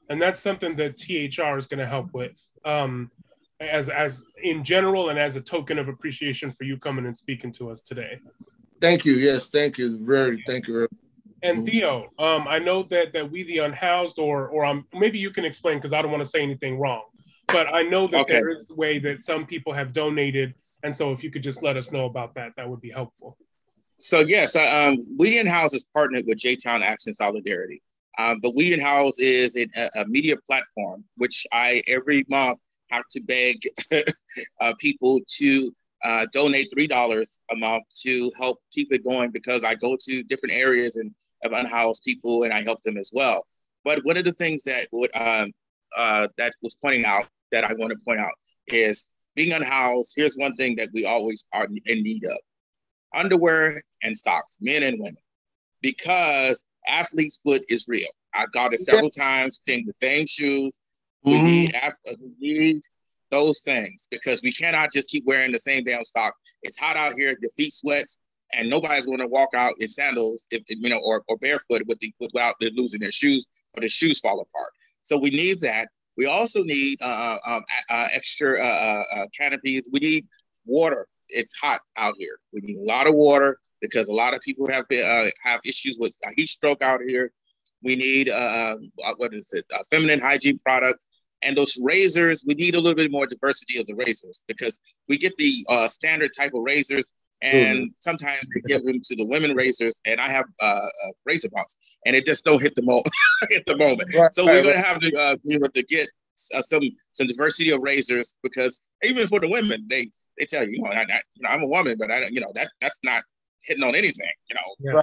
And that's something that THR is going to help with. As in general and as a token of appreciation for you coming and speaking to us today. Thank you. Yes, thank you. Thank you. And Theo, I know that we the Unhoused, or maybe you can explain because I don't want to say anything wrong, but I know that there is a way that some people have donated, and so if you could just let us know about that, that would be helpful. So yes, We the Unhoused is partnered with J-Town Action Solidarity, but We the Unhoused is a media platform which I every month have to beg people to donate $3 a month to help keep it going, because I go to different areas and of unhoused people and I help them as well. But one of the things that that was pointing out that I want to point out is being unhoused. Here's one thing that we always are in need of: underwear and socks, men and women, because athlete's foot is real. I've got it several times, seeing the same shoes. We need those things because we cannot just keep wearing the same damn sock. It's hot out here, your feet sweats, and nobody's going to walk out in sandals, or barefoot without losing their shoes or the shoes fall apart. So we need that. We also need extra canopies. We need water. It's hot out here. We need a lot of water because a lot of people have issues with heat stroke out here. We need feminine hygiene products, and those razors. We need a little bit more diversity of the razors because we get the standard type of razors, and sometimes they give them to the women razors. And I have razor bumps, and it just don't hit the at the moment. Right, so we're gonna have to be able to get some diversity of razors, because even for the women, they tell you, I'm a woman, but that's not hitting on anything, Yeah.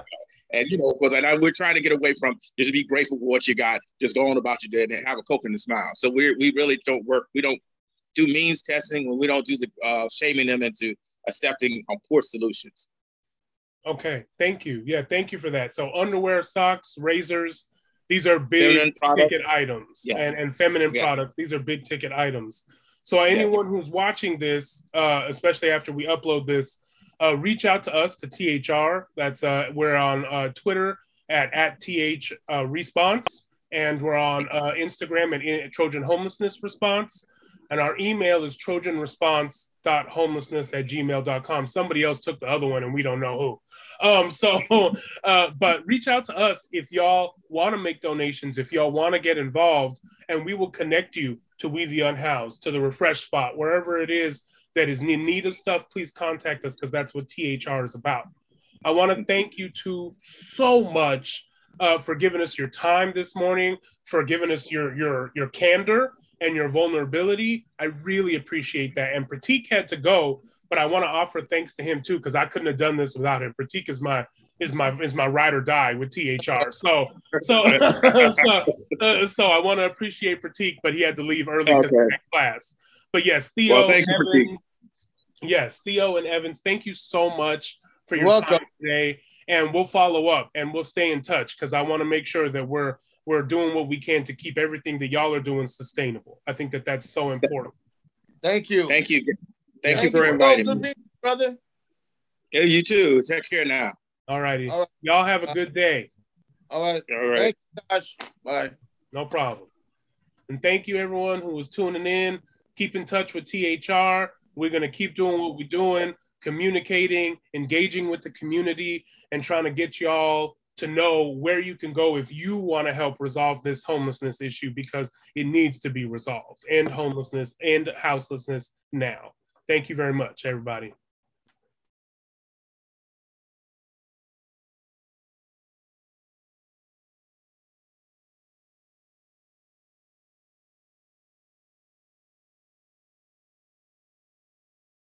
And because we're trying to get away from just be grateful for what you got, just go on about your day and have a Coke and a smile. So we really don't work. We don't do means testing, when we don't do the shaming them into accepting poor solutions. Okay, thank you. Yeah, thank you for that. So underwear, socks, razors, these are big ticket items. Yeah. And feminine products, these are big ticket items. So anyone who's watching this, especially after we upload this, reach out to us, to THR. That's we're on Twitter at TH Response, and we're on Instagram at Trojan Homelessness Response, and our email is trojanresponse.homelessness@gmail.com. Somebody else took the other one, and we don't know who. But reach out to us if y'all want to make donations, if y'all want to get involved, and we will connect you to We the Unhoused, to the Refreshe spot, wherever it is that is in need of stuff. Please contact us, because that's what THR is about. I want to thank you two so much for giving us your time this morning, for giving us your candor and your vulnerability. I really appreciate that. And Pratik had to go, but I want to offer thanks to him too, because I couldn't have done this without him. Pratik is my ride or die with THR. So I want to appreciate Pratik, but he had to leave early because of that class. But yes, Theo, thanks, Pratik. Yes, Theo and Evans, thank you so much for your time today. And we'll follow up and we'll stay in touch, because I want to make sure that we're doing what we can to keep everything that y'all are doing sustainable. I think that that's so important. Thank you. Thank you. Thank Yeah. you for inviting Good me. meeting, brother. Yeah, you too. Take care now. All righty. All right. Y'all have a good day. All right. All right. Thank you, Josh. Bye. No problem. And thank you, everyone who was tuning in. Keep in touch with THR. We're going to keep doing what we're doing, communicating, engaging with the community, and trying to get y'all to know where you can go if you want to help resolve this homelessness issue, because it needs to be resolved. End homelessness, end houselessness now. Thank you very much, everybody.